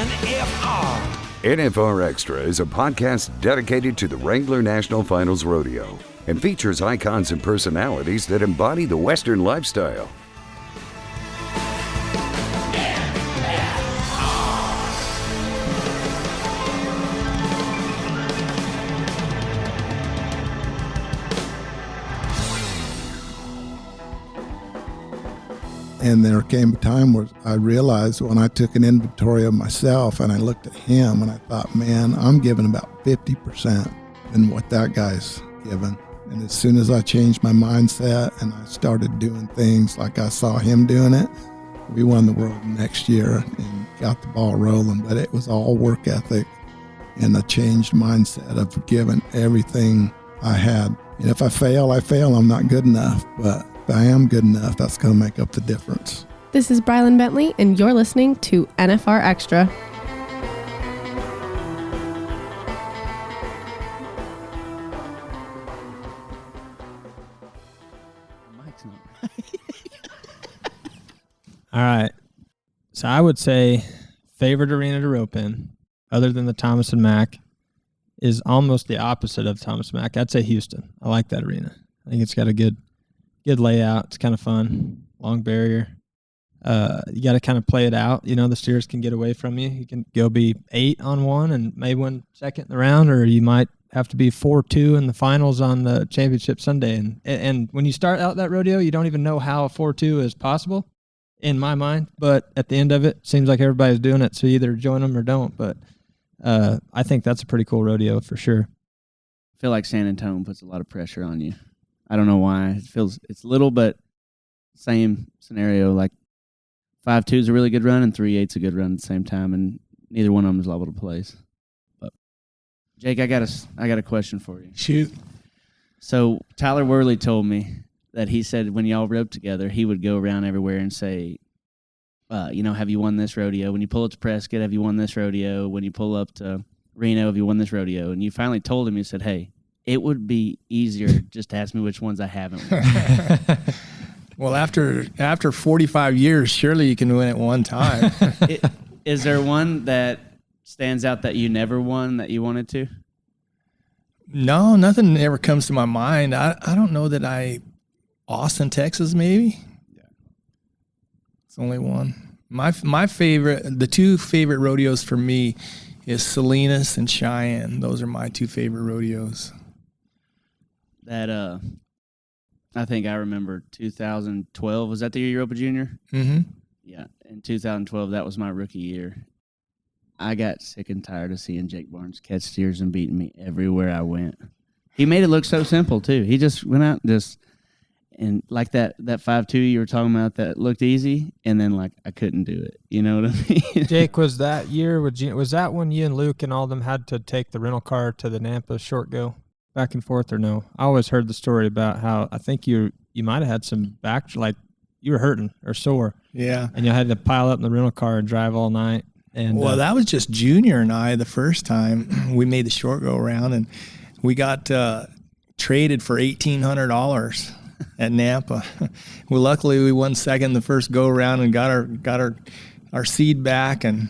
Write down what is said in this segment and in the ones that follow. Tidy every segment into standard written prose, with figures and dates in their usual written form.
NFR. NFR Extra is a podcast dedicated to the Wrangler National Finals Rodeo and features icons and personalities that embody the Western lifestyle. And there came a time where I realized when I took an inventory of myself and I looked at him and I thought, man, I'm giving about 50% than what that guy's given. And as soon as I changed my mindset and I started doing things like I saw him doing it, we won the world next year and got the ball rolling. But it was all work ethic and a changed mindset of giving everything I had. And if I fail, I fail. I'm not good enough. But if I am good enough, that's going to make up the difference. This is Brylan Bentley, and you're listening to NFR Extra. All right. So I would say favorite arena to rope in, other than the Thomas and Mack, is almost the opposite of Thomas and Mack. I'd say Houston. I like that arena. I think it's got a good layout. It's kind of fun. Long barrier. You got to kind of play it out. You know, the steers can get away from you. You can go be 8 on one and maybe win second in the round, or you might have to be 4-2 in the finals on the championship Sunday. And when you start out that rodeo, you don't even know how a 4-2 is possible, in my mind. But at the end of it, seems like everybody's doing it, so you either join them or don't. But I think that's a pretty cool rodeo for sure. I feel like San Antonio puts a lot of pressure on you. I don't know why. It's little, but same scenario. Like 5-2 is a really good run and 3-8's a good run at the same time, and neither one of them is liable to place. But Jake, I got a question for you. Shoot. So Tyler Worley told me that he said when y'all roped together, he would go around everywhere and say, have you won this rodeo? When you pull up to Prescott, have you won this rodeo? When you pull up to Reno, have you won this rodeo? And you finally told him, you said, hey, it would be easier just to ask me which ones I haven't won. Well, after 45 years, surely you can win it one time. Is there one that stands out that you never won that you wanted to? No, nothing ever comes to my mind. I don't know that Austin, Texas, maybe? Yeah. It's only one. My favorite, the two favorite rodeos for me is Salinas and Cheyenne. Those are my two favorite rodeos. That, I think I remember 2012. Was that the year you roped a junior? Mm-hmm. Yeah. In 2012, that was my rookie year. I got sick and tired of seeing Jake Barnes catch steers and beating me everywhere I went. He made it look so simple, too. He just went out and like that 5-2 you were talking about that looked easy, and then like I couldn't do it. You know what I mean? Jake, was that year, was that when you and Luke and all them had to take the rental car to the Nampa short go back and forth, or no? I always heard the story about how I think you might have had some back, like you were hurting or sore. Yeah. And you had to pile up in the rental car and drive all night. And well, that was just Junior and I the first time we made the short go around, and we got traded for $1,800 at Nampa. Well, luckily we won second the first go around and got our seed back, and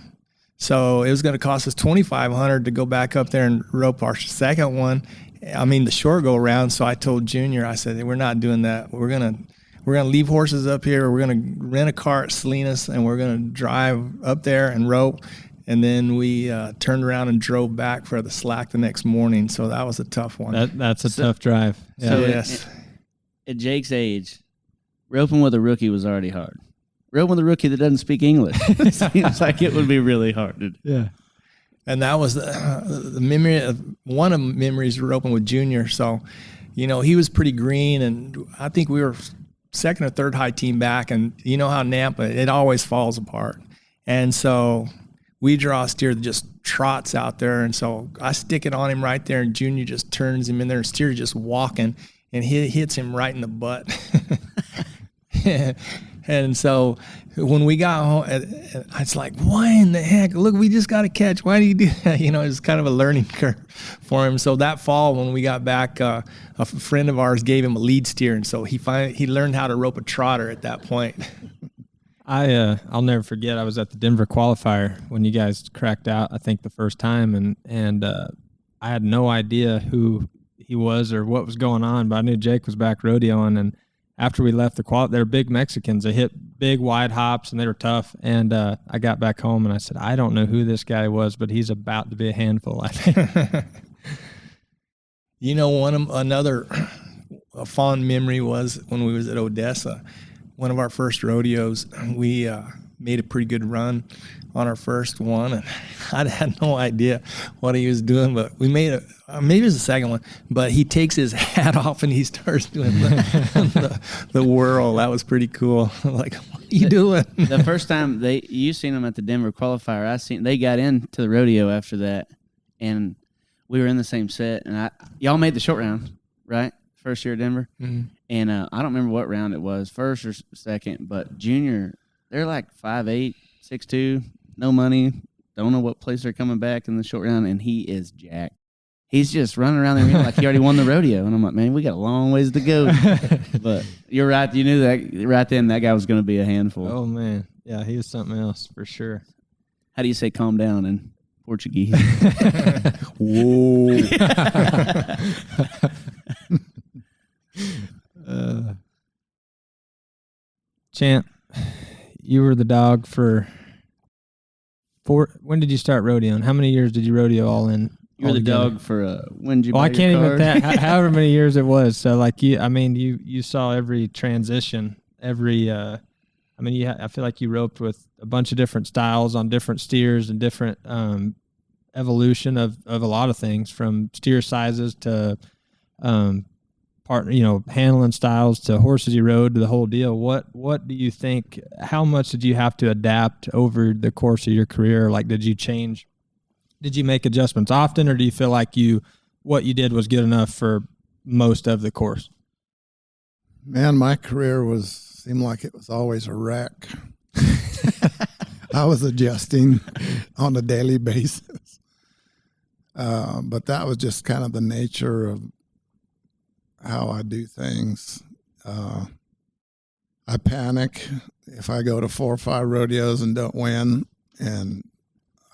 so it was going to cost us $2,500 to go back up there and rope our second one. I mean the short go around. So I told Junior, I said, hey, we're not doing that. We're gonna leave horses up here. We're gonna rent a car at Salinas, and we're gonna drive up there and rope. And then we turned around and drove back for the slack the next morning. So that was a tough one. That's a tough drive. Yeah. So yes. At Jake's age, roping with a rookie was already hard. Roping with a rookie that doesn't speak English, it seems like it would be really hard to do. Yeah. And that was the memory of one of the memories of roping with Junior. So, he was pretty green, and I think we were second or third high team back, and you know how Nampa, it always falls apart. And so we draw a steer that just trots out there, and so I stick it on him right there, and Junior just turns him in there, and steer's just walking, and he hits him right in the butt. And so when we got home, it's like, why in the heck? Look, we just got to catch. Why do you do that? It's kind of a learning curve for him. So that fall when we got back, a friend of ours gave him a lead steer, and so he learned how to rope a trotter at that point. I'll never forget. I was at the Denver qualifier when you guys cracked out, I think the first time, and I had no idea who he was or what was going on, but I knew Jake was back rodeoing. And after we left the qual, they're big Mexicans. They hit big wide hops and they were tough. And I got back home and I said, I don't know who this guy was, but he's about to be a handful, I think. You know, another fond memory was when we was at Odessa. One of our first rodeos, we made a pretty good run on our first one, and I had no idea what he was doing, but we made it. Maybe it was the second one, but he takes his hat off and he starts doing the whirl. That was pretty cool. Like, what are you doing? The first time you seen them at the Denver qualifier, they got into the rodeo after that, and we were in the same set, and y'all made the short round, right? First year at Denver. Mm-hmm. And I don't remember what round it was, first or second, but junior, they're like 5'8", 6'2", no money, don't know what place they're coming back in the short round, and he is jacked. He's just running around there like he already won the rodeo. And I'm like, man, we got a long ways to go. But you're right. You knew that right then that guy was going to be a handful. Oh, man. Yeah, he was something else for sure. How do you say calm down in Portuguese? Whoa. Champ, you were the dog for when did you start rodeoing? How many years did you rodeo all in? You were the dog for when did you buy I your can't card? even however many years it was. So like you saw every transition, I feel like you roped with a bunch of different styles on different steers and different evolution of a lot of things, from steer sizes to handling styles to horses you rode to the whole deal. What do you think, how much did you have to adapt over the course of your career? Like, did you make adjustments often, or do you feel like what you did was good enough for most of the course? Man, my career seemed like it was always a wreck. I was adjusting on a daily basis. But that was just kind of the nature of how I do things. I panic if I go to 4 or 5 rodeos and don't win, and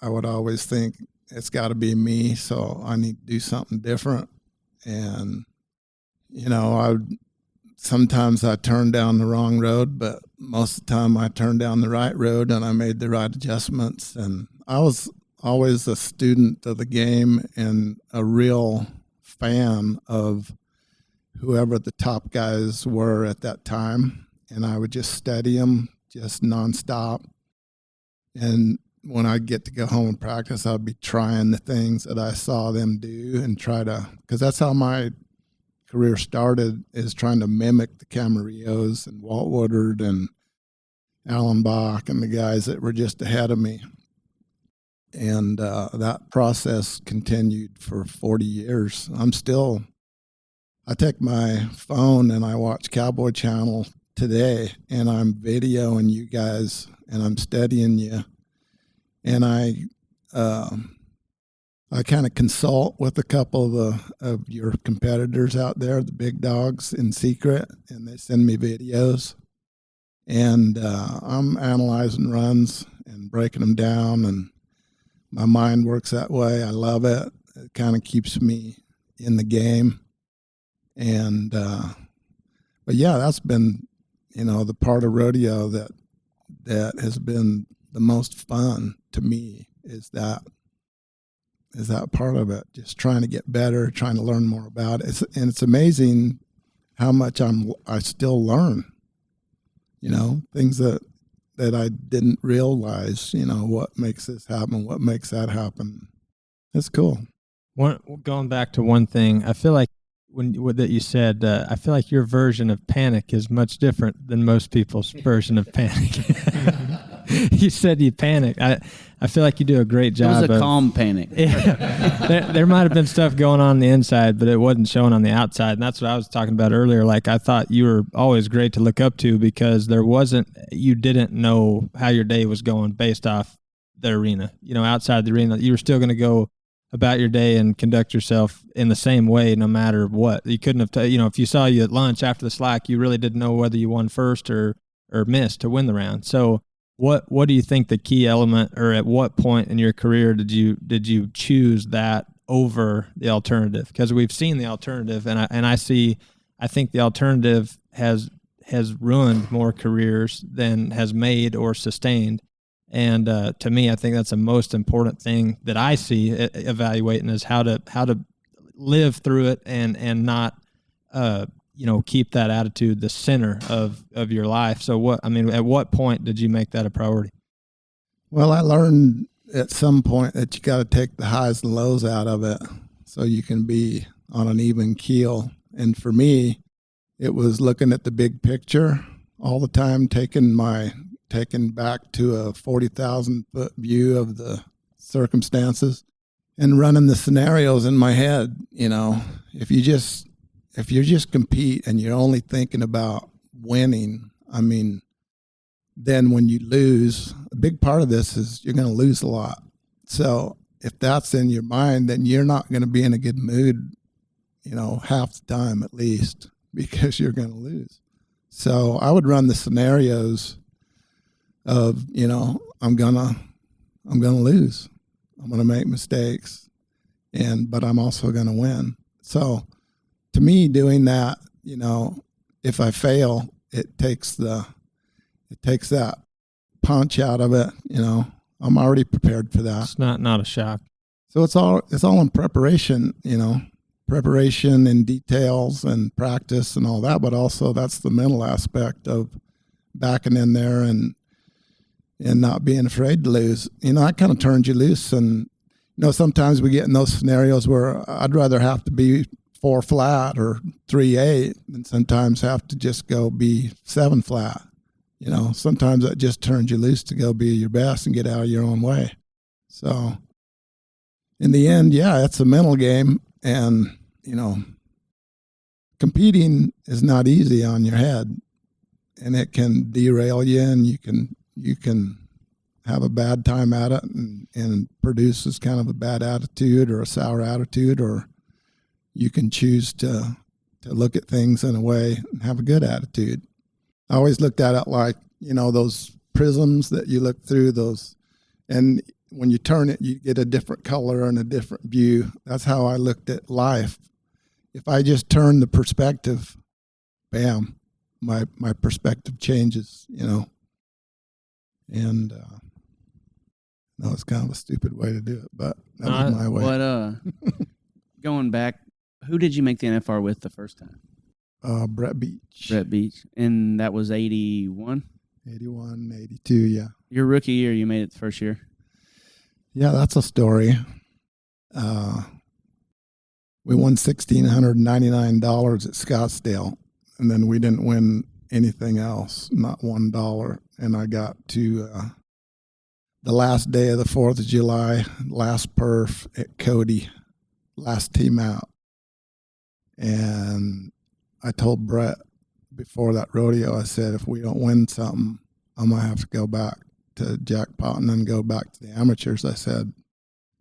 I would always think it's got to be me, so I need to do something different. And sometimes I turn down the wrong road, but most of the time I turn down the right road and I made the right adjustments. And I was always a student of the game and a real fan of whoever the top guys were at that time. And I would just study them just nonstop. And when I get to go home and practice, I'd be trying the things that I saw them do and because that's how my career started, is trying to mimic the Camarillos and Walt Woodard and Alan Bach and the guys that were just ahead of me. And that process continued for 40 years. I take my phone and I watch Cowboy Channel today, and I'm videoing you guys and I'm studying you. And I kind of consult with a couple of your competitors out there, the big dogs, in secret, and they send me videos. And I'm analyzing runs and breaking them down, and my mind works that way. I love it. It kind of keeps me in the game. And but yeah, that's been the part of rodeo that has been the most fun to me, is that part of it, just trying to get better, trying to learn more about it. And it's amazing how much I still learn, things that I didn't realize, what makes this happen, what makes that happen. It's cool. Going back to one thing, I feel like that you said, I feel like your version of panic is much different than most people's version of panic. You said you panic. I feel like you do a great job. It was a calm panic. Yeah, there might have been stuff going on the inside, but it wasn't showing on the outside. And that's what I was talking about earlier. Like, I thought you were always great to look up to, because you didn't know how your day was going based off the arena. Outside the arena, you were still going to go about your day and conduct yourself in the same way no matter what. You couldn't have, if you saw you at lunch after the slack, you really didn't know whether you won first or missed to win the round. So What do you think the key element, or at what point in your career did you choose that over the alternative? Because we've seen the alternative, and I think the alternative has ruined more careers than has made or sustained. And to me, I think that's the most important thing that I see evaluating is how to live through it and not keep that attitude the center of your life. So at what point did you make that a priority? Well, I learned at some point that you got to take the highs and lows out of it so you can be on an even keel. And for me, it was looking at the big picture all the time, taken back to a 40,000-foot view of the circumstances and running the scenarios in my head. If you just compete and you're only thinking about winning, then when you lose, a big part of this is you're going to lose a lot. So if that's in your mind, then you're not going to be in a good mood, half the time at least, because you're going to lose. So I would run the scenarios of, I'm going to lose. I'm going to make mistakes, but I'm also going to win. So to me, doing that, if I fail, it takes that punch out of it. I'm already prepared for that. It's not a shock. So it's all in preparation, preparation and details and practice and all that, but also that's the mental aspect of backing in there and not being afraid to lose. That kind of turns you loose. And, sometimes we get in those scenarios where I'd rather have to be 4 flat or 3-8 than sometimes have to just go be 7 flat. Sometimes that just turns you loose to go be your best and get out of your own way. So in the end, yeah, it's a mental game. And, competing is not easy on your head, and it can derail you, and you can have a bad time at it and produces kind of a bad attitude or a sour attitude, or you can choose to look at things in a way and have a good attitude. I always looked at it like, those prisms that you look through those, and when you turn it, you get a different color and a different view. That's how I looked at life. If I just turn the perspective, bam, my perspective changes, and no, it's kind of a stupid way to do it, but that was my way. But going back, who did you make the NFR with the first time? Brett Beach. Brett Beach, and that was 81? 81, 82, yeah. Your rookie year, you made it the first year? Yeah, that's a story. We won $1,699 at Scottsdale, and then we didn't win anything else, not $1. And I got to the last day of the 4th of July, last perf at Cody, last team out. And I told Brett before that rodeo, I said, if we don't win something, I'm going to have to go back to jackpot and then go back to the amateurs. I said,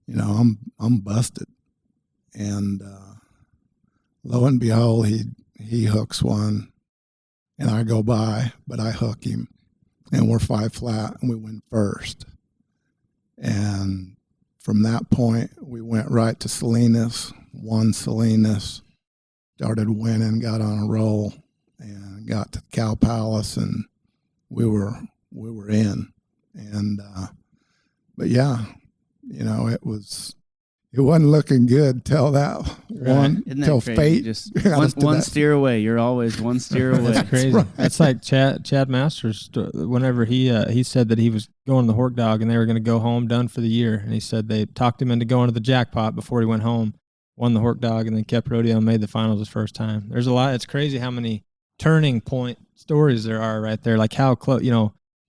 I'm busted. And lo and behold, he hooks one, and I go by, but I hook him, and we're 5 flat, and we win first. And from that point, we went right to Salinas, won Salinas, started winning, got on a roll, and got to Cow Palace, and we were in. And but yeah, it wasn't looking good till that one, till fate. Just one steer away. You're always one steer away. That's crazy. Right. That's like Chad Masters. Whenever he said that he was going to the Hork Dog and they were going to go home, done for the year, and he said they talked him into going to the jackpot before he went home, won the Hork Dog, and then kept rodeo and made the finals his first time. There's a lot. It's crazy how many turning point stories there are right there. Like how close,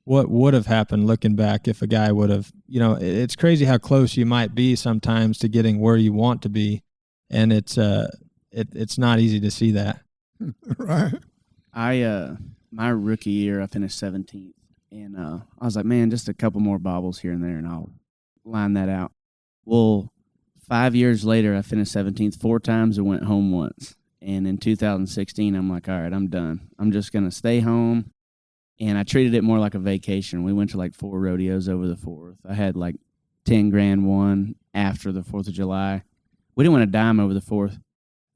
what would have happened looking back if a guy would have, it's crazy how close you might be sometimes to getting where you want to be. And it's not easy to see that. Right. My rookie year, I finished 17th, and I was like, man, just a couple more bobbles here and there, and I'll line that out. Well, 5 years later, I finished 17th 4 times and went home once. And in 2016, I'm like, all right, I'm done. I'm just going to stay home. And I treated it more like a vacation. We went to like 4 rodeos over the 4th. I had like 10 grand won after the 4th of July. We didn't win a dime over the 4th. And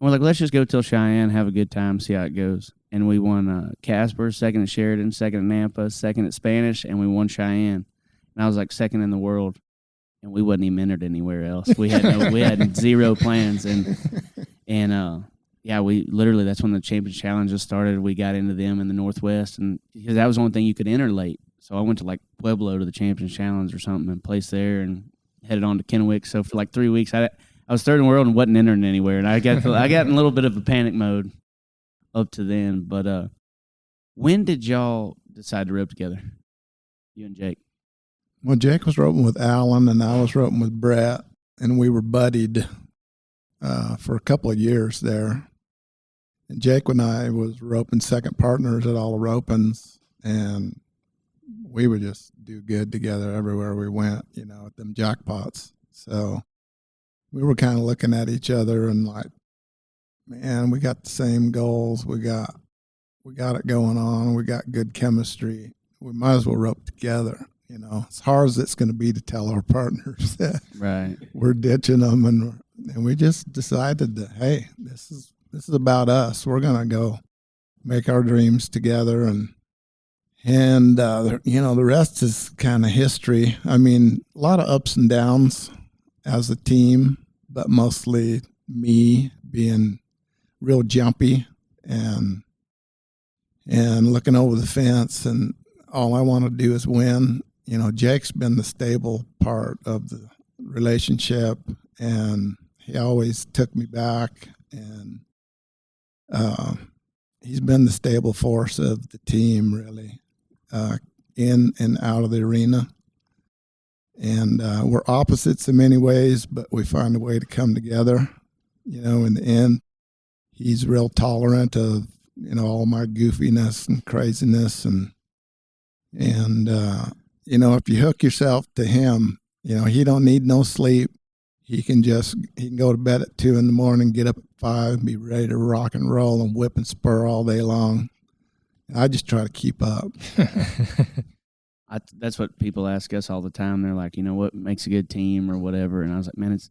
we're like, let's just go till Cheyenne, have a good time, see how it goes. And we won Casper, second at Sheridan, second at Nampa, second at Spanish, and we won Cheyenne. And I was like second in the world, and we wasn't even entered anywhere else. We had zero plans, and yeah, we literally, that's when the Champions Challenges started. We got into them in the Northwest, and because that was the only thing you could enter late. So I went to like Pueblo to the Champions Challenge or something and placed there, and headed on to Kennewick. So for like 3 weeks, I was third in the world and wasn't entering anywhere, and I got in a little bit of a panic mode up to then. But when did y'all decide to rope together, you and Jake? Well, Jake was roping with Alan, and I was roping with Brett, and we were buddied for a couple of years there. And Jake and I was roping second partners at all the ropings, and we would just do good together everywhere we went, you know, at them jackpots. So we were kind of looking at each other and like, man, we got the same goals. We got it going on. We got good chemistry. We might as well rope together. You know, as hard as it's going to be to tell our partners that Right. we're ditching them, and we just decided that, hey, this is about us. We're going to go make our dreams together, and you know, the rest is kind of history. I mean, a lot of ups and downs as a team, but mostly me being real jumpy and looking over the fence, and all I want to do is win. You know, Jake's been the stable part of the relationship, and he always took me back, and he's been the stable force of the team, really, in and out of the arena. And we're opposites in many ways, but we find a way to come together. You know, in the end, he's real tolerant of, you know, all my goofiness and craziness, and you know, if you hook yourself to him, you know, he don't need no sleep. He can go to bed at 2 a.m, get up at 5, and be ready to rock and roll and whip and spur all day long. And I just try to keep up. That's what people ask us all the time. They're like, you know, what makes a good team or whatever. And I was like, man, it's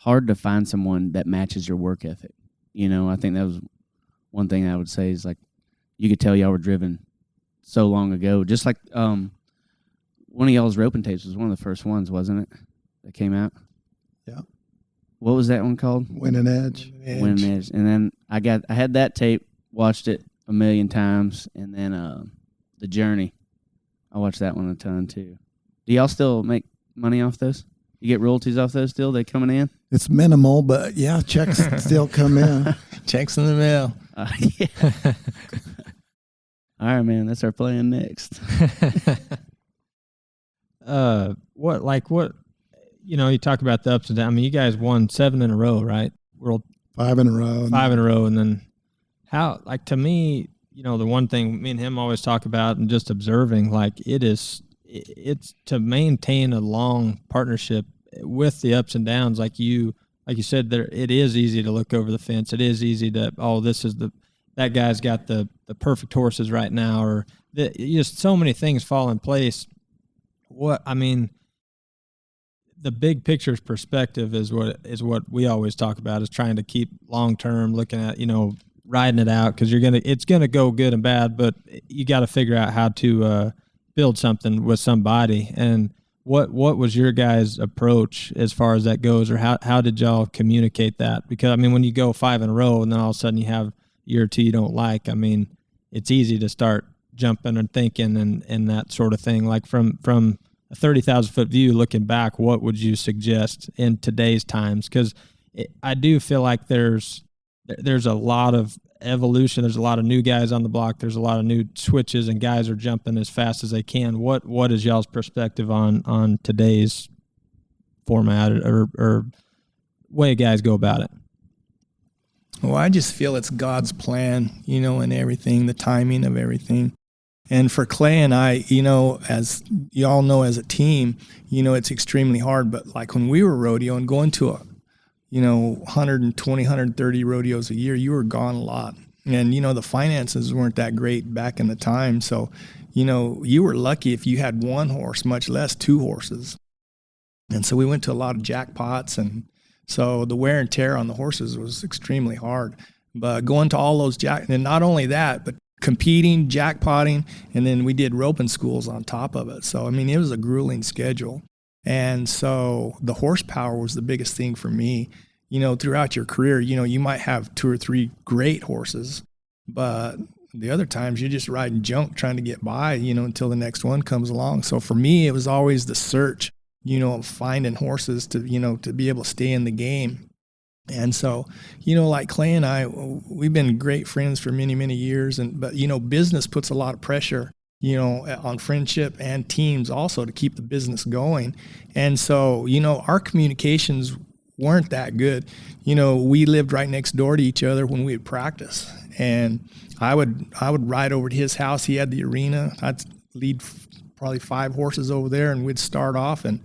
hard to find someone that matches your work ethic. You know, I think that was one thing I would say is like, you could tell y'all were driven so long ago. Just like one of y'all's roping tapes was one of the first ones, wasn't it, that came out? Yeah. What was that one called? Winning Edge. Winning Edge. And then I had that tape, watched it a million times, and then The Journey. I watched that one a ton too. Do y'all still make money off those? You get royalties off those still? They coming in? It's minimal, but yeah, checks still come in. Checks in the mail. Yeah. All right, man. That's our plan next. What, you know, you talk about the ups and downs. I mean, you guys won 7 in a row, right? World 5 in a row. 5 in a row. And then how, like, to me, you know, the one thing me and him always talk about and just observing, like, it's to maintain a long partnership with the ups and downs. Like you said, there, it is easy to look over the fence. It is easy to, that guy's got the perfect horses right now, or just so many things fall in place. The big picture's perspective is what we always talk about, is trying to keep long term, looking at, you know, riding it out, because it's gonna go good and bad, but you got to figure out how to build something with somebody. And what was your guys' approach as far as that goes, or how did y'all communicate that? Because I mean, when you go 5 in a row and then all of a sudden you have a year or two you don't like, I mean, it's easy to start jumping and thinking and that sort of thing. Like from a 30,000-foot view looking back, what would you suggest in today's times? Because I do feel like there's a lot of evolution. There's a lot of new guys on the block. There's a lot of new switches, and guys are jumping as fast as they can. What is y'all's perspective on today's format or way guys go about it? Well, I just feel it's God's plan, you know, and everything, the timing of everything. And for Clay and I, you know, as y'all know, as a team, you know, it's extremely hard. But like when we were rodeoing, going to 120, 130 rodeos a year, you were gone a lot. And, you know, the finances weren't that great back in the time. So, you were lucky if you had one horse, much less two horses. And so we went to a lot of jackpots, and so the wear and tear on the horses was extremely hard. But going to all those and not only that, but competing, jackpotting, and then we did roping schools on top of it. So, I mean, it was a grueling schedule. And so the horsepower was the biggest thing for me. Throughout your career, you might have 2 or 3 great horses, but the other times you're just riding junk trying to get by, until the next one comes along. So for me, it was always the search, of finding horses to be able to stay in the game. And so, like Clay and I, we've been great friends for many, many years. But business puts a lot of pressure, on friendship and teams also to keep the business going. And so, our communications weren't that good. We lived right next door to each other when we would practice. And I would ride over to his house. He had the arena. I'd lead probably 5 horses over there, and we'd start off. And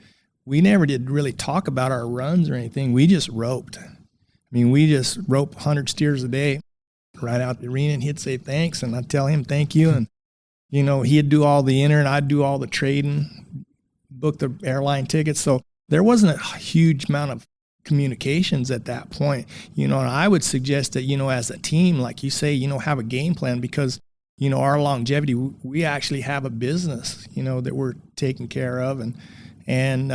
we never did really talk about our runs or anything. We just roped. I mean, we just roped 100 steers a day right out the arena, and he'd say thanks, and I'd tell him thank you. And, he'd do all the and I'd do all the trading, book the airline tickets. So there wasn't a huge amount of communications at that point, and I would suggest that, as a team, like you say, have a game plan, because, our longevity, we actually have a business, that we're taking care of. And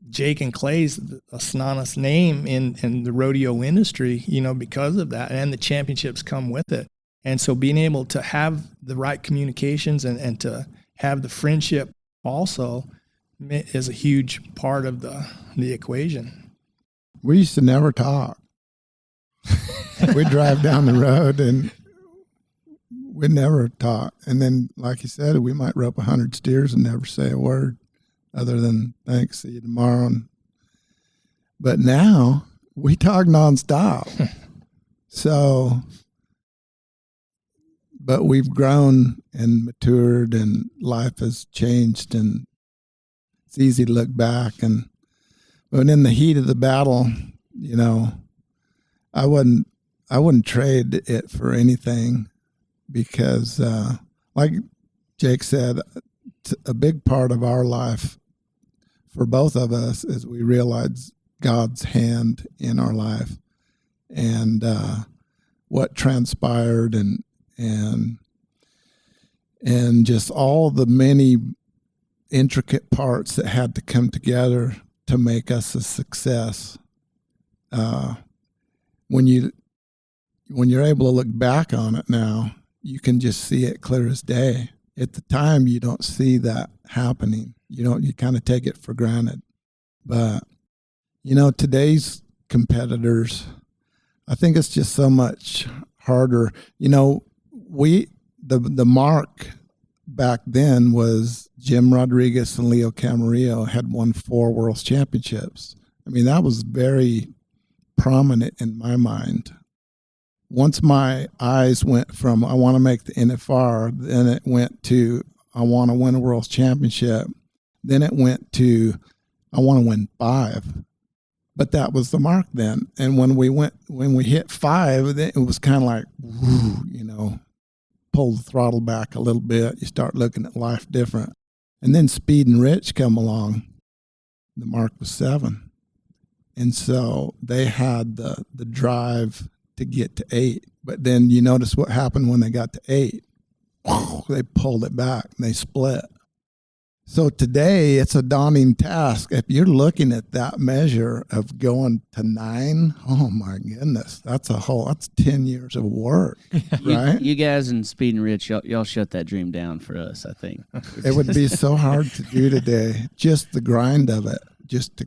Jake and Clay's a synonymous name in the rodeo industry, because of that, and the championships come with it. And so being able to have the right communications and to have the friendship also is a huge part of the equation. We used to never talk. We'd drive down the road and we'd never talk. And then, like you said, we might rope 100 steers and never say a word other than thanks, see you tomorrow. But now we talk nonstop. So, but we've grown and matured, and life has changed, and it's easy to look back. But in the heat of the battle, I wouldn't trade it for anything, because, like Jake said, a big part of our life for both of us is we realize God's hand in our life, and what transpired, and just all the many intricate parts that had to come together to make us a success. When you're able to look back on it now, you can just see it clear as day. At the time, you don't see that happening. You kind of take it for granted. But, today's competitors, I think it's just so much harder. The mark back then was Jim Rodriguez and Leo Camarillo had won 4 World Championships. I mean, that was very prominent in my mind. Once my eyes went from I want to make the NFR, then it went to I want to win a World Championship. Then it went to I want to win 5. But that was the mark then. And when we hit 5, then it was kind of like, whoo, pull the throttle back a little bit. You start looking at life different. And then Speed and Rich come along. The mark was 7. And so they had the drive to get to 8. But then you notice what happened when they got to 8. They pulled it back and they split. So today it's a daunting task. If you're looking at that measure of going to 9, oh my goodness, that's 10 years of work, right? You guys in Speed and Rich, y'all shut that dream down for us, I think. It would be so hard to do today, just the grind of it, just to,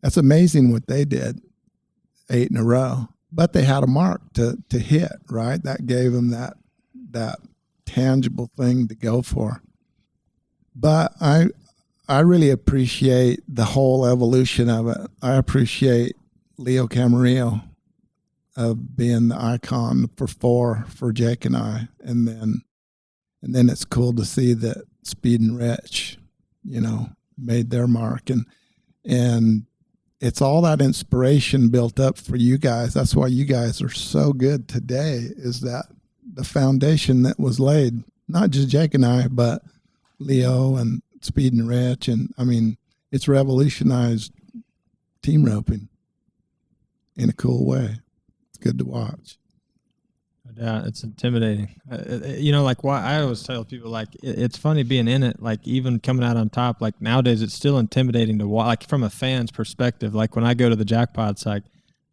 that's amazing what they did, 8 in a row. But they had a mark to hit, right? That gave them that tangible thing to go for. But I really appreciate the whole evolution of it. I appreciate Leo Camarillo of being the icon for 4 for Jake and I, and then it's cool to see that Speed and Rich, made their mark, and it's all that inspiration built up for you guys. That's why you guys are so good today. Is that the foundation that was laid not just Jake and I, but Leo and Speed and Rich. And I mean, it's revolutionized team roping in a cool way. It's good to watch. Yeah, it's intimidating. Like why I always tell people, like it's funny being in it. Like even coming out on top, like nowadays it's still intimidating to watch. Like from a fan's perspective, like when I go to the jackpots, like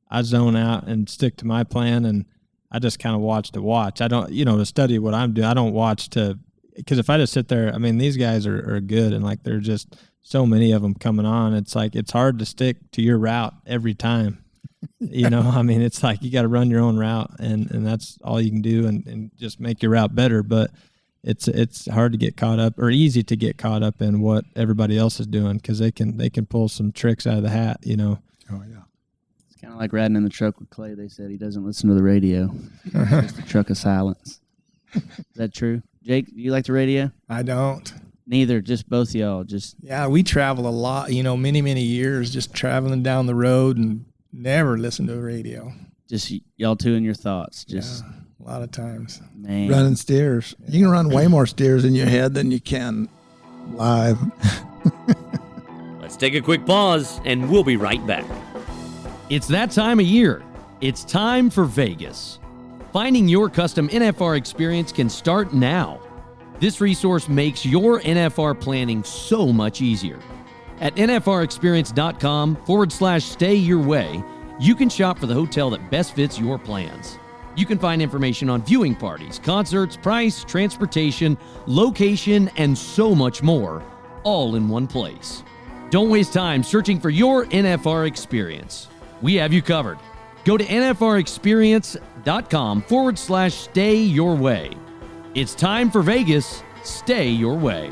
I zone out and stick to my plan, and I just kind of watch to watch. I don't, to study what I'm doing. I don't watch because if I just sit there, I mean these guys are good, and like there's just so many of them coming on. It's like it's hard to stick to your route every time. I mean, it's like you got to run your own route, and that's all you can do, and just make your route better. But it's hard to get caught up, or easy to get caught up in what everybody else is doing, because they can pull some tricks out of the hat. Oh yeah, it's kind of like riding in the truck with Clay. They said he doesn't listen to the radio. It's the truck of silence. Is that true? Jake, do you like the radio? I don't. Neither, just both of y'all. Yeah, we travel a lot, many years just traveling down the road and never listen to a radio. Just y'all two and your thoughts. Just a lot of times. Man. Running steers. You can run way more steers in your head than you can live. Let's take a quick pause, and we'll be right back. It's that time of year. It's time for Vegas. Finding your custom NFR experience can start now. This resource makes your NFR planning so much easier. At nfrexperience.com/stay your way, you can shop for the hotel that best fits your plans. You can find information on viewing parties, concerts, price, transportation, location, and so much more, all in one place. Don't waste time searching for your NFR experience. We have you covered. Go to nfrexperience.com/stay your way. It's time for Vegas. Stay your way.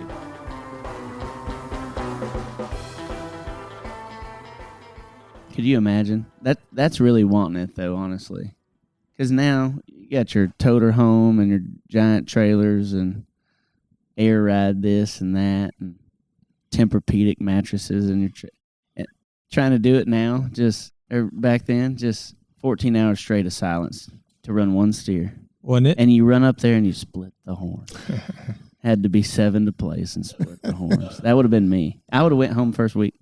Could you imagine? That's really wanting it, though, honestly. Because now you got your toter home and your giant trailers and air ride this and that and Tempur-Pedic mattresses, and you're trying to do it now. Back then, just 14 hours straight of silence to run one steer. Wasn't it? And you run up there and you split the horn. Had to be 7 to place and split the horns. That would have been me. I would have went home first week.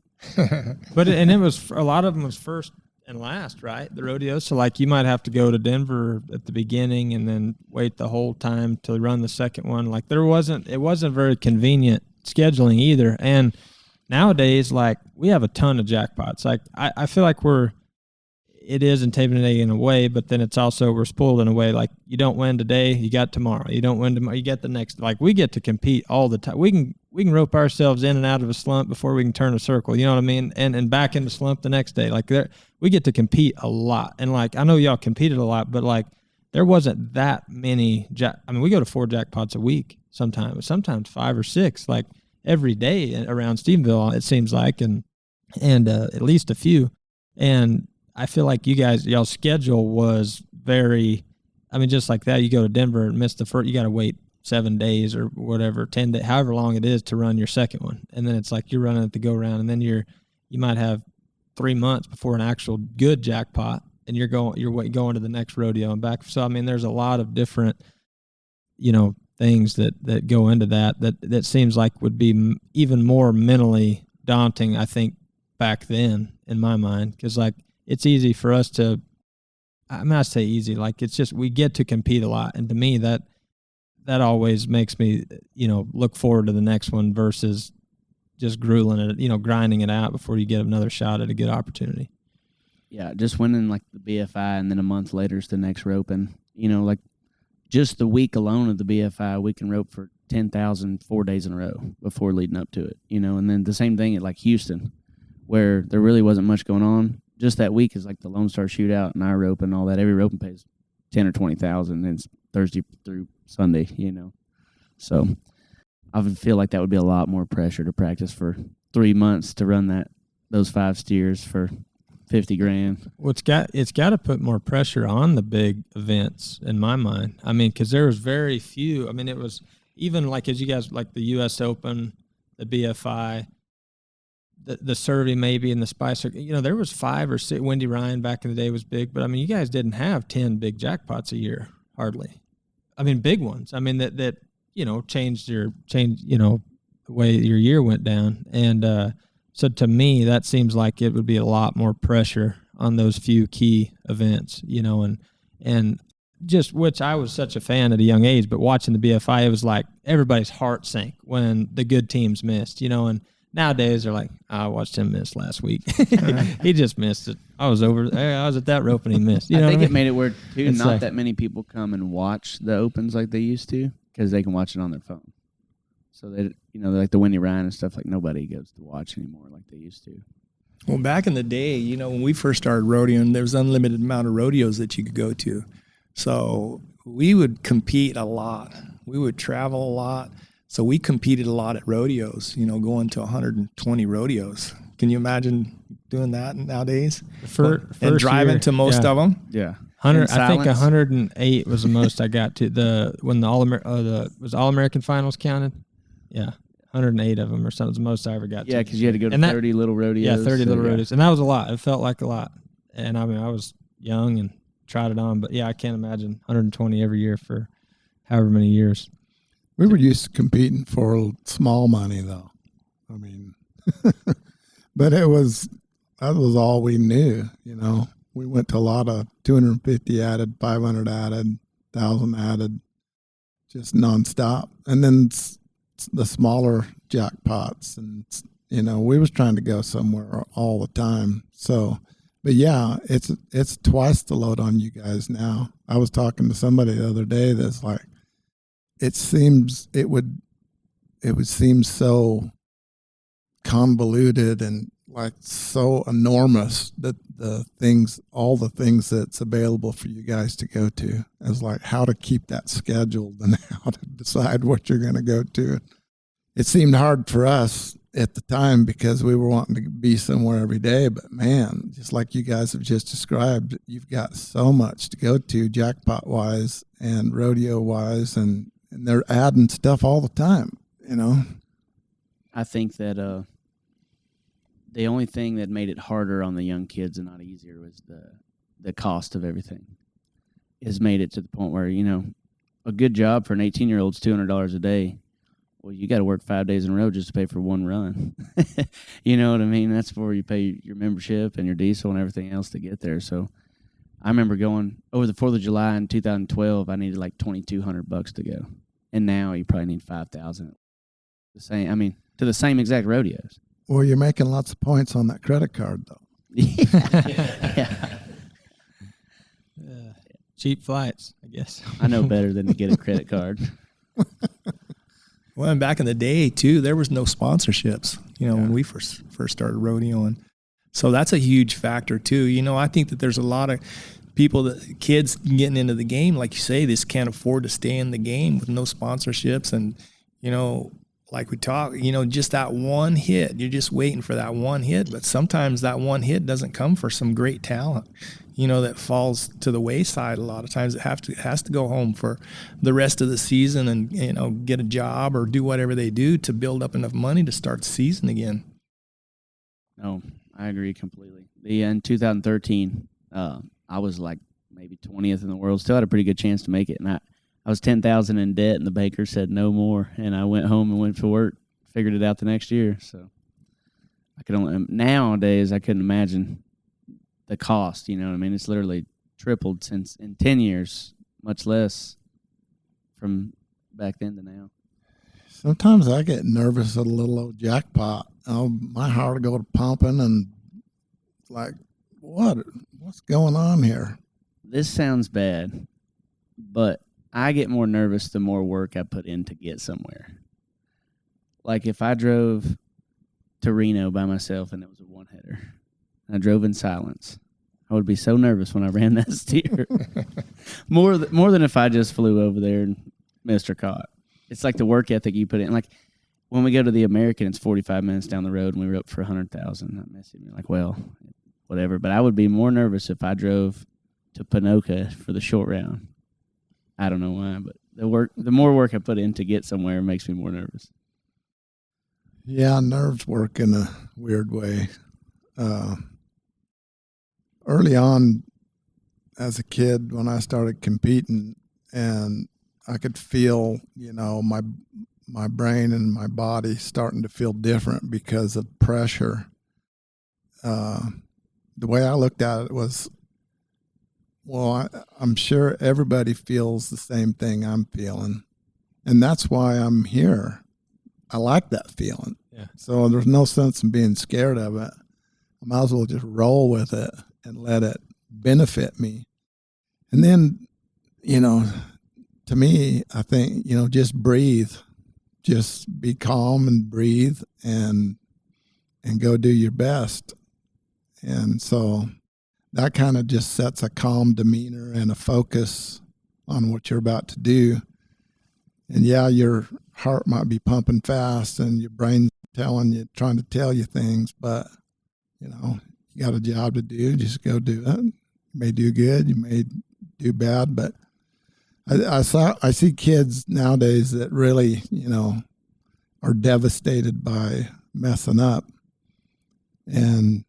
But it was a lot of them was first and last, right? The rodeo. So like you might have to go to Denver at the beginning and then wait the whole time to run the second one. Like it wasn't very convenient scheduling either. And nowadays, like we have a ton of jackpots. Like I feel like it is intimidating in a way, but then it's also we're spoiled in a way. Like you don't win today, you got tomorrow. You don't win tomorrow, you get the next. Like we get to compete all the time. We can rope ourselves in and out of a slump before we can turn a circle. You know what I mean? And back into slump the next day. Like we get to compete a lot. And like I know y'all competed a lot, but like there wasn't that many. We go to 4 jackpots a week sometimes 5 or 6, like every day around Stephenville. It seems like, and at least a few. And I feel like y'all's schedule was very, just like that. You go to Denver and miss the first, you got to wait 7 days or whatever, 10 days, however long it is to run your second one. And then it's like you're running it to go around, and then you might have 3 months before an actual good jackpot, and you're going to the next rodeo and back. So, there's a lot of different, things that go into that seems like would be even more mentally daunting, I think, back then in my mind. 'Cause like, it's easy for us to, I say easy, like it's just, we get to compete a lot. And to me, that always makes me, look forward to the next one versus just grueling it, grinding it out before you get another shot at a good opportunity. Yeah, just winning like the BFI and then a month later is the next roping. Like just the week alone of the BFI, we can rope for 10,000 4 days in a row before leading up to it, and then the same thing at like Houston, where there really wasn't much going on. Just that week is like the Lone Star Shootout and our rope and all that. Every roping pays 10 or 20,000, and it's Thursday through Sunday, So I would feel like that would be a lot more pressure to practice for 3 months to run those 5 steers for $50,000. Well, it's got to put more pressure on the big events in my mind. Because there was very few. It was even like as you guys like the U.S. Open, the BFI. The Survey maybe and the Spicer, there was 5 or 6. Wendy Ryan back in the day was big, but you guys didn't have 10 big jackpots a year, hardly. Big ones. That change the way your year went down. And so to me, that seems like it would be a lot more pressure on those few key events, and just, which I was such a fan at a young age, but watching the BFI, it was like everybody's heart sank when the good teams missed, and nowadays they're like, I watched him miss last week. He just missed it. I was at that rope and he missed. I think it made it where, too, It's not like, that many people come and watch the Opens like they used to, because they can watch it on their phone. So they, like the Wendy Ryan and stuff, like nobody goes to watch anymore like they used to. Well, back in the day, when we first started rodeoing, there was unlimited amount of rodeos that you could go to. So we would compete a lot. We would travel a lot. So we competed a lot at rodeos, going to 120 rodeos. Can you imagine doing that nowadays? And driving to most of them? Yeah. 100, I think 108 was the most I got to when the All-American finals counted. Yeah. 108 of them or something was the most I ever got to. Yeah, because you had to go to 30 little rodeos. Yeah, 30 little rodeos. And that was a lot. It felt like a lot. And I mean, I was young and tried it on, but yeah, I can't imagine 120 every year for however many years. We were used to competing for small money, though. I mean, but that was all we knew, We went to a lot of 250 added, 500 added, 1,000 added, just nonstop. And then the smaller jackpots, and we was trying to go somewhere all the time. So, but yeah, it's twice the load on you guys now. I was talking to somebody the other day that's like, it would seem so convoluted and like so enormous that all the things that's available for you guys to go to, as like how to keep that scheduled and how to decide what you're going to go to. It seemed hard for us at the time because we were wanting to be somewhere every day, but man, just like you guys have just described, you've got so much to go to jackpot wise and rodeo wise, and they're adding stuff all the time, I think that the only thing that made it harder on the young kids and not easier was the cost of everything. Has made it to the point where, a good job for an 18-year-old is $200 a day. Well, you got to work 5 days in a row just to pay for one run. You know what I mean? That's where you pay your membership and your diesel and everything else to get there. So I remember going over the 4th of July in 2012, I needed like $2,200 to go. And now you probably need $5,000. To the same exact rodeos. Well, you're making lots of points on that credit card, though. Yeah. Cheap flights, I guess. I know better than to get a credit card. Well, and back in the day, too, there was no sponsorships, when we first started rodeoing. So that's a huge factor, too. I think that there's a lot of kids getting into the game, like you say, they just can't afford to stay in the game with no sponsorships. And, like we talk, just that one hit, you're just waiting for that one hit. But sometimes that one hit doesn't come for some great talent, that falls to the wayside. A lot of times it has to go home for the rest of the season and, get a job or do whatever they do to build up enough money to start the season again. No, I agree completely. In 2013, I was like maybe 20th in the world. Still had a pretty good chance to make it. And I was $10,000 in debt, and the banker said no more. And I went home and went to work, figured it out the next year. So nowadays I couldn't imagine the cost. You know what I mean? It's literally tripled since in 10 years, much less from back then to now. Sometimes I get nervous at a little old jackpot. My heart will go to pumping and like, what's going on here? This sounds bad, but I get more nervous the more work I put in to get somewhere. Like if I drove to Reno by myself and it was a one-hitter, and I drove in silence, I would be so nervous when I ran that steer. more than if I just flew over there and missed or caught. It's like the work ethic you put in. Like when we go to the American, it's 45 minutes down the road, and we were up for 100,000. I'm missing. Like, well, whatever. But I would be more nervous if I drove to Panoka for the short round. I don't know why, but the more work I put in to get somewhere makes me more nervous. Yeah, nerves work in a weird way. Early on, as a kid, when I started competing, and I could feel, my brain and my body starting to feel different because of pressure. The way I looked at it was, well, I'm sure everybody feels the same thing I'm feeling. And that's why I'm here. I like that feeling. Yeah. So there's no sense in being scared of it. I might as well just roll with it and let it benefit me. And then, to me, I think, just breathe. Just be calm and breathe and go do your best. And so that kind of just sets a calm demeanor and a focus on what you're about to do. And yeah, your heart might be pumping fast and your brain's trying to tell you things, but you got a job to do. Just go do it. You may do good, you may do bad, but I see kids nowadays that really, are devastated by messing up, and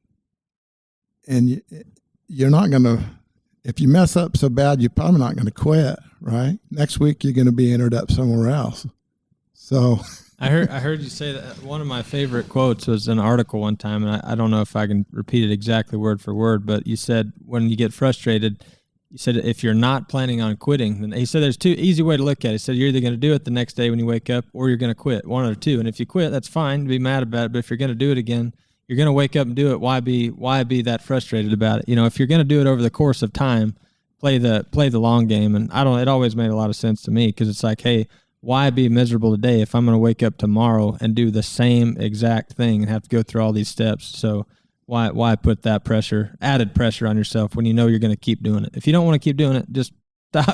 you're not going to, if you mess up so bad, you're probably not going to quit, right? Next week, you're going to be entered up somewhere else. So I heard you say that one of my favorite quotes was an article one time, and I don't know if I can repeat it exactly word for word, but you said when you get frustrated, you said if you're not planning on quitting, then he said there's two easy way to look at it. He said you're either going to do it the next day when you wake up, or you're going to quit, one of the two. And if you quit, that's fine, be mad about it. But if you're going to do it again, you're going to wake up and do it. Why be that frustrated about it? If you're going to do it over the course of time, play the long game. And it always made a lot of sense to me, because it's like, hey, why be miserable today if I'm going to wake up tomorrow and do the same exact thing and have to go through all these steps? So why put that added pressure on yourself when you know you're going to keep doing it? If you don't want to keep doing it, just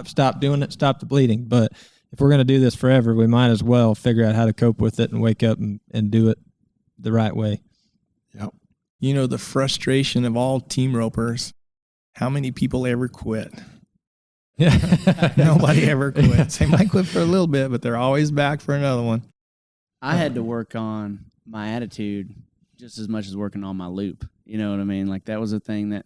stop doing it, stop the bleeding. But if we're going to do this forever, we might as well figure out how to cope with it and wake up and do it the right way. Yep. The frustration of all team ropers, how many people ever quit? Yeah. Nobody ever quits. They might quit for a little bit, but they're always back for another one. I had to work on my attitude just as much as working on my loop. You know what I mean? Like, that was a thing that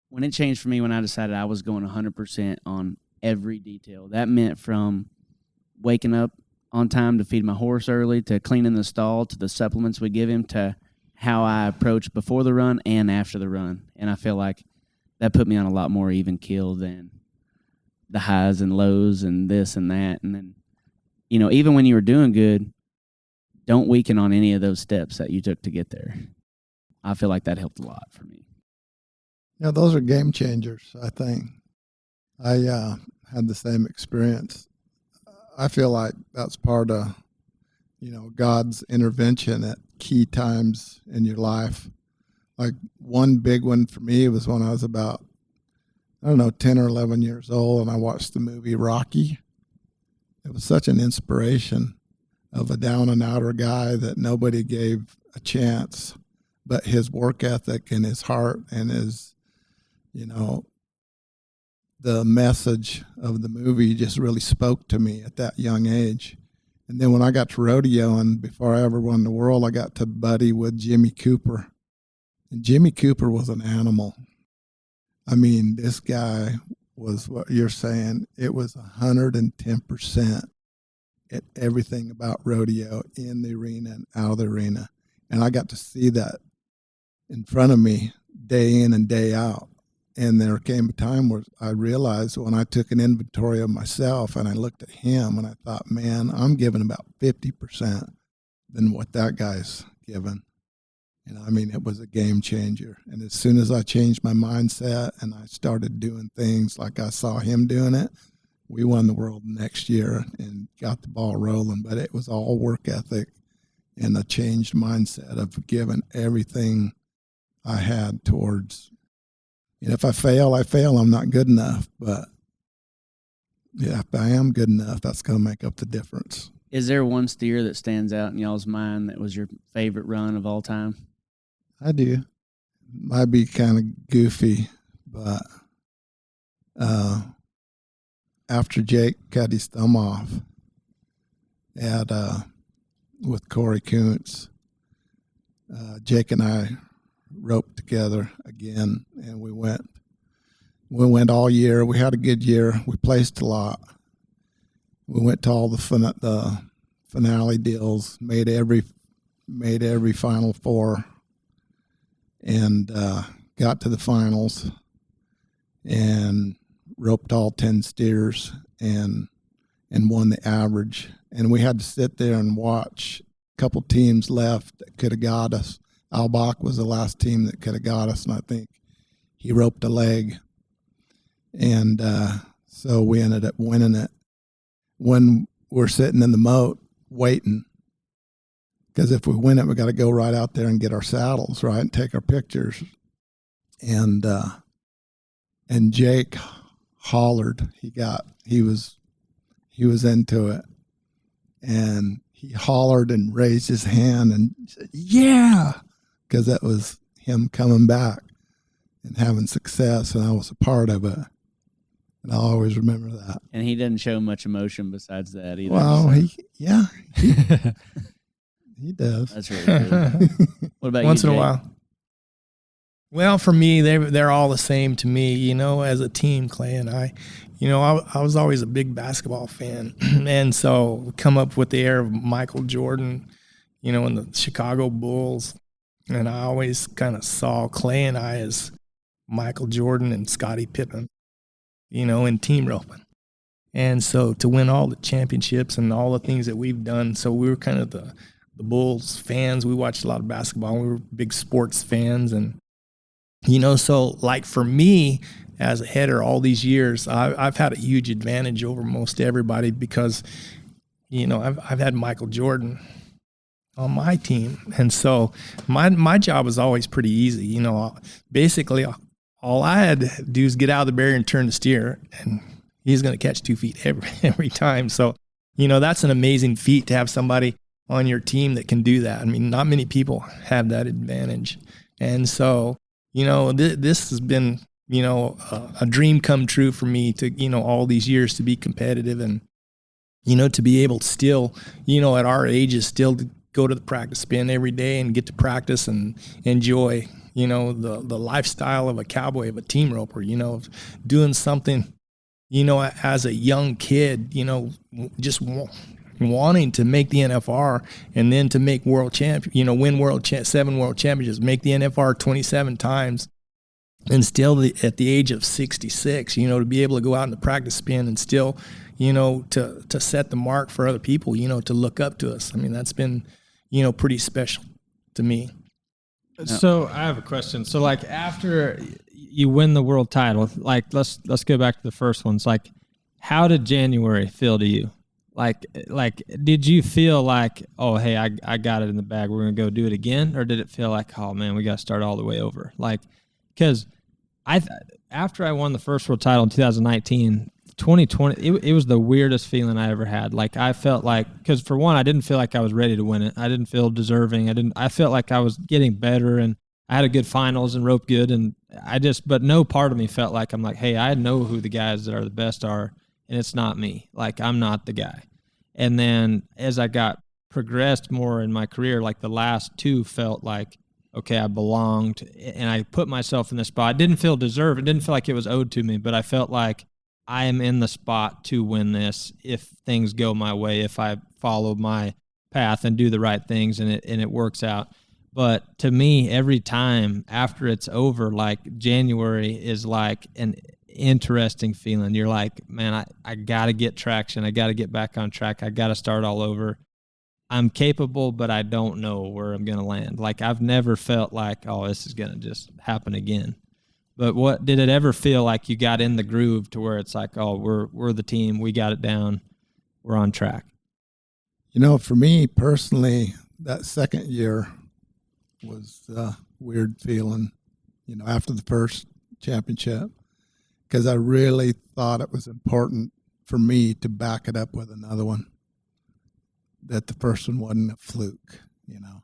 when it changed for me, when I decided I was going 100% on every detail. That meant from waking up on time to feed my horse early, to cleaning the stall, to the supplements we give him, to how I approach before the run and after the run. And I feel like that put me on a lot more even keel than the highs and lows and this and that. And then, even when you were doing good, don't weaken on any of those steps that you took to get there. I feel like that helped a lot for me. Yeah, those are game changers, I think. I had the same experience. I feel like that's part of, God's intervention at key times in your life. Like, one big one for me was when I was about, 10 or 11 years old, and I watched the movie Rocky. It was such an inspiration of a down and outer guy that nobody gave a chance, but his work ethic and his heart and his, the message of the movie just really spoke to me at that young age. And then when I got to rodeoing, before I ever won the world, I got to buddy with Jimmy Cooper. And Jimmy Cooper was an animal. I mean, this guy was what you're saying. It was 110% at everything about rodeo, in the arena and out of the arena. And I got to see that in front of me day in and day out. And there came a time where I realized, when I took an inventory of myself and I looked at him and I thought, man, I'm giving about 50% than what that guy's given. It was a game changer. And as soon as I changed my mindset and I started doing things like I saw him doing it, we won the world next year and got the ball rolling. But it was all work ethic and a changed mindset of giving everything I had towards, if I fail, I fail. I'm not good enough. But yeah, if I am good enough, that's going to make up the difference. Is there one steer that stands out in y'all's mind that was your favorite run of all time? I do. Might be kind of goofy, but after Jake cut his thumb off with Corey Kuntz, Jake and I roped together again, and we went We went all year. We had a good year. We placed a lot. We went to all the finale deals, made every Final Four, and got to the finals and roped all 10 steers and won the average. And we had to sit there and watch. A couple teams left that could have got us. Albach was the last team that could have got us, and I think he roped a leg. And so we ended up winning it. When we're sitting in the moat waiting, because if we win it, we got to go right out there and get our saddles, right, and take our pictures. And Jake hollered. He was into it, and he hollered and raised his hand and said, "Yeah," because that was him coming back and having success, and I was a part of it. And I'll always remember that. And he didn't show much emotion besides that either. Well, he does. That's really cool. What about Once you, in a Jake? while. Well, for me, they're all the same to me, you know, as a team, Clay and I. You know, I was always a big basketball fan. And so we come up with the era of Michael Jordan, you know, and the Chicago Bulls. And I always kind of saw Clay and I as Michael Jordan and Scottie Pippen, you know, in team roping. And so to win all the championships and all the things that we've done, so we were kind of the Bulls fans. We watched a lot of basketball. We were big sports fans. And, you know, so like for me as a header all these years, I've had a huge advantage over most everybody because, you know, I've had Michael Jordan on my team. And so my job was always pretty easy. You know, basically all I had to do is get out of the barrier and turn the steer, and he's going to catch 2 feet every time. So, you know, that's an amazing feat to have somebody on your team that can do that. I mean, not many people have that advantage. And so, you know, this has been, you know, a dream come true for me to, you know, all these years to be competitive and, you know, to be able to still, you know, at our ages, still to go to the practice spin every day and get to practice and enjoy, you know, the lifestyle of a cowboy, of a team roper, you know, doing something, you know, as a young kid, you know, just wanting to make the NFR and then to make world champion, you know, win 7 world championships, make the NFR 27 times, and still at the age of 66, you know, to be able to go out in the practice spin and still, you know, to set the mark for other people, you know, to look up to us. I mean, that's been, you know, pretty special to me. So I have a question. So like after you win the world title, like let's go back to the first ones. Like, how did January feel to you? Like did you feel like, oh, hey, I got it in the bag, we're gonna go do it again, or did it feel like, oh man, we got to start all the way over? Like, because after I won the first world title in 2019. 2020, it was the weirdest feeling I ever had. Like I felt like, because for one, I didn't feel like I was ready to win it. I didn't feel deserving. I felt like I was getting better, and I had a good finals and roped good, and but no part of me felt like, I'm like, hey, I know who the guys that are the best are, and it's not me. Like I'm not the guy. And then as I got progressed more in my career, like the last two felt like, okay, I belonged, and I put myself in the spot. It didn't feel deserved. It didn't feel like it was owed to me, but I felt like I am in the spot to win this if things go my way, if I follow my path and do the right things and it works out. But to me, every time after it's over, like January is like an interesting feeling. You're like, man, I got to get traction. I got to get back on track. I got to start all over. I'm capable, but I don't know where I'm going to land. Like I've never felt like, oh, this is going to just happen again. But what did it ever feel like you got in the groove to where it's like, oh, we're the team, we got it down, we're on track? You know, for me personally, that second year was a weird feeling, you know, after the first championship, because I really thought it was important for me to back it up with another one, that the first one wasn't a fluke, you know.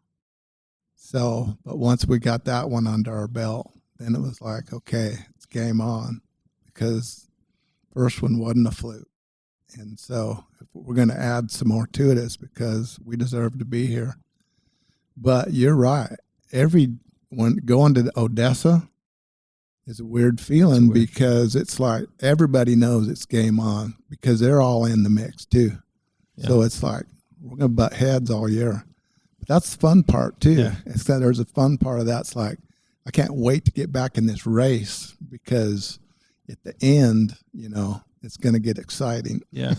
So, but once we got that one under our belt, then it was like, okay, it's game on, because first one wasn't a fluke. And so if we're going to add some more to it, it's because we deserve to be here. But you're right. Going to Odessa, is a weird feeling because it's like everybody knows it's game on because they're all in the mix too. Yeah. So it's like we're going to butt heads all year. But that's the fun part too. Yeah. It's that there's a fun part of that's like, I can't wait to get back in this race because at the end, you know, it's going to get exciting. Yeah.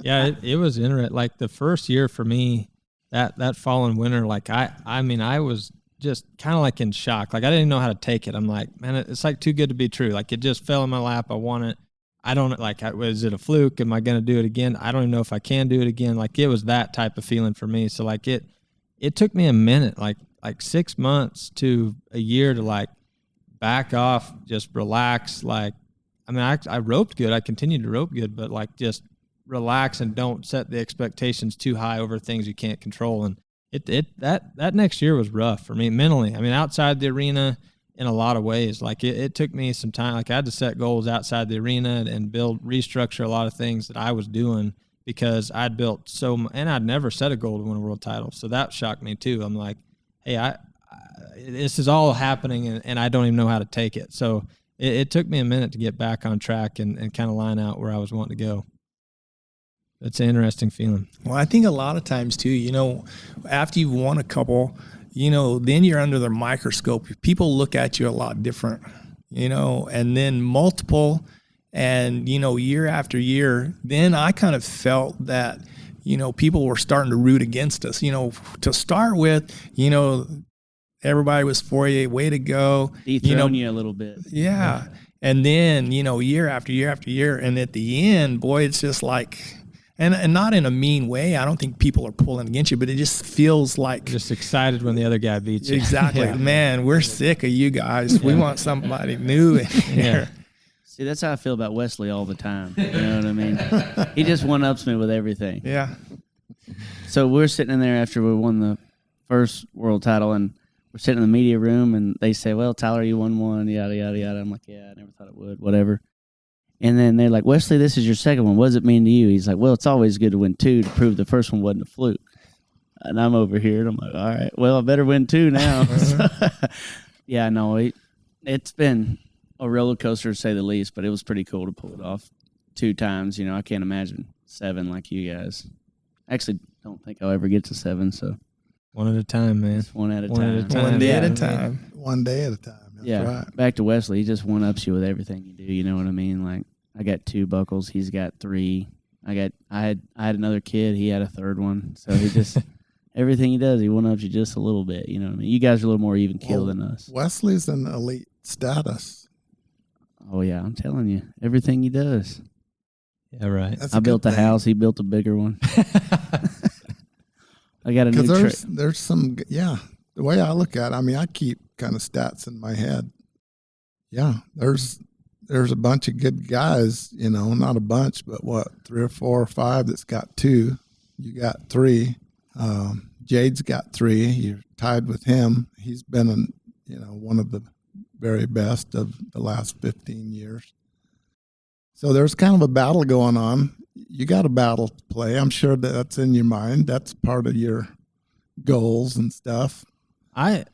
Yeah, it was interesting. Like the first year for me, that fall and winter, like I mean, I was just kind of like in shock. Like I didn't know how to take it. I'm like, man, it's like too good to be true. Like it just fell in my lap. I want it. I don't like, was it a fluke? Am I going to do it again? I don't even know if I can do it again. Like it was that type of feeling for me. So like it took me a minute, like 6 months to a year to like back off, just relax. Like, I mean, I roped good. I continued to rope good, but like just relax and don't set the expectations too high over things you can't control. And that next year was rough for me mentally. I mean, outside the arena in a lot of ways, like it took me some time. Like I had to set goals outside the arena and restructure a lot of things that I was doing because I'd built and I'd never set a goal to win a world title. So that shocked me too. I'm like, hey, this is all happening and I don't even know how to take it. So it took me a minute to get back on track and kind of line out where I was wanting to go. It's an interesting feeling. Well, I think a lot of times too, you know, after you've won a couple, you know, then you're under the microscope. People look at you a lot different, you know, and then multiple and, you know, year after year, then I kind of felt that, you know, people were starting to root against us. You know, to start with, you know, everybody was for you, way to go. Dethrone you a little bit. Yeah. And then, you know, year after year after year. And at the end, boy, it's just like, and not in a mean way. I don't think people are pulling against you, but it just feels like. Just excited when the other guy beats you. Exactly. Yeah. Man, we're sick of you guys. Yeah. We want somebody new in here. See, that's how I feel about Wesley all the time. You know what I mean? He just one-ups me with everything. Yeah. So we're sitting in there after we won the first world title, and we're sitting in the media room, and they say, well, Tyler, you won one, yada, yada, yada. I'm like, yeah, I never thought it would, whatever. And then they're like, Wesley, this is your second one. What does it mean to you? He's like, well, it's always good to win two to prove the first one wasn't a fluke. And I'm over here, and I'm like, all right, well, I better win two now. Yeah, no, it's been a roller coaster to say the least, but it was pretty cool to pull it off 2 times. You know, I can't imagine 7 like you guys. I actually don't think I'll ever get to 7, so. One at a time, man. Just one at a time. One day at a time. One day at a time. That's right. Back to Wesley. He just one-ups you with everything you do. You know what I mean? Like, I got 2 buckles. He's got 3. I had another kid. He had a 3rd one. So he just everything he does, he one-ups you just a little bit. You know what I mean? You guys are a little more even keel than us. Wesley's an elite status. Oh yeah, I'm telling you, everything he does. Yeah, right. I built a house. He built a bigger one. I got a new trick. There's some, the way I look at it, I mean, I keep kind of stats in my head. Yeah, there's a bunch of good guys, you know, not a bunch, but 3 or 4 or 5 that's got 2. You got 3. Jade's got 3. You're tied with him. He's been, one of the very best of the last 15 years. So there's kind of a battle going on. You got a battle to play. I'm sure that's in your mind. That's part of your goals and stuff. I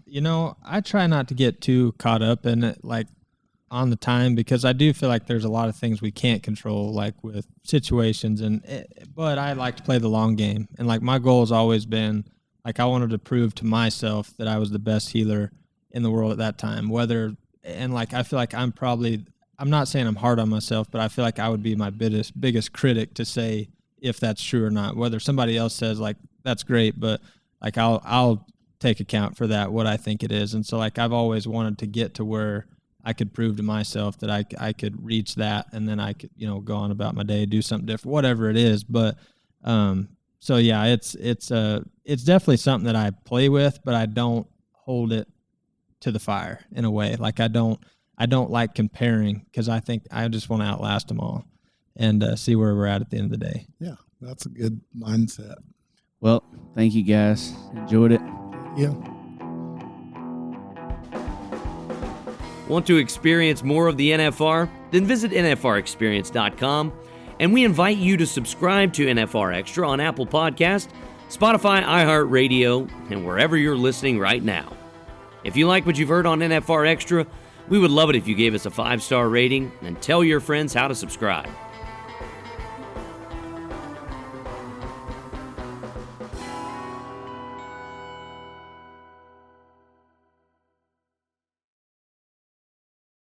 try not to get too caught up in it, like on the time, because I do feel like there's a lot of things we can't control, like with situations, but I like to play the long game. And like my goal has always been, like, I wanted to prove to myself that I was the best healer in the world at that time. I feel like I'm not saying I'm hard on myself, but I feel like I would be my biggest critic to say if that's true or not. Whether somebody else says, like, that's great, but like I'll take account for that, what I think it is. And so like I've always wanted to get to where I could prove to myself that I could reach that, and then I could, go on about my day, do something different, whatever it is. But so yeah, it's definitely something that I play with, but I don't hold it to the fire in a way. Like I don't like comparing, because I think I just want to outlast them all and see where we're at the end of the day. Yeah, that's a good mindset. Well, thank you guys. Enjoyed it. Yeah. Want to experience more of the NFR? Then visit NFRexperience.com, and we invite you to subscribe to NFR Extra on Apple Podcast, Spotify, iHeartRadio, and wherever you're listening right now. If you like what you've heard on NFR Extra, We would love it if you gave us a 5-star rating and tell your friends how to subscribe.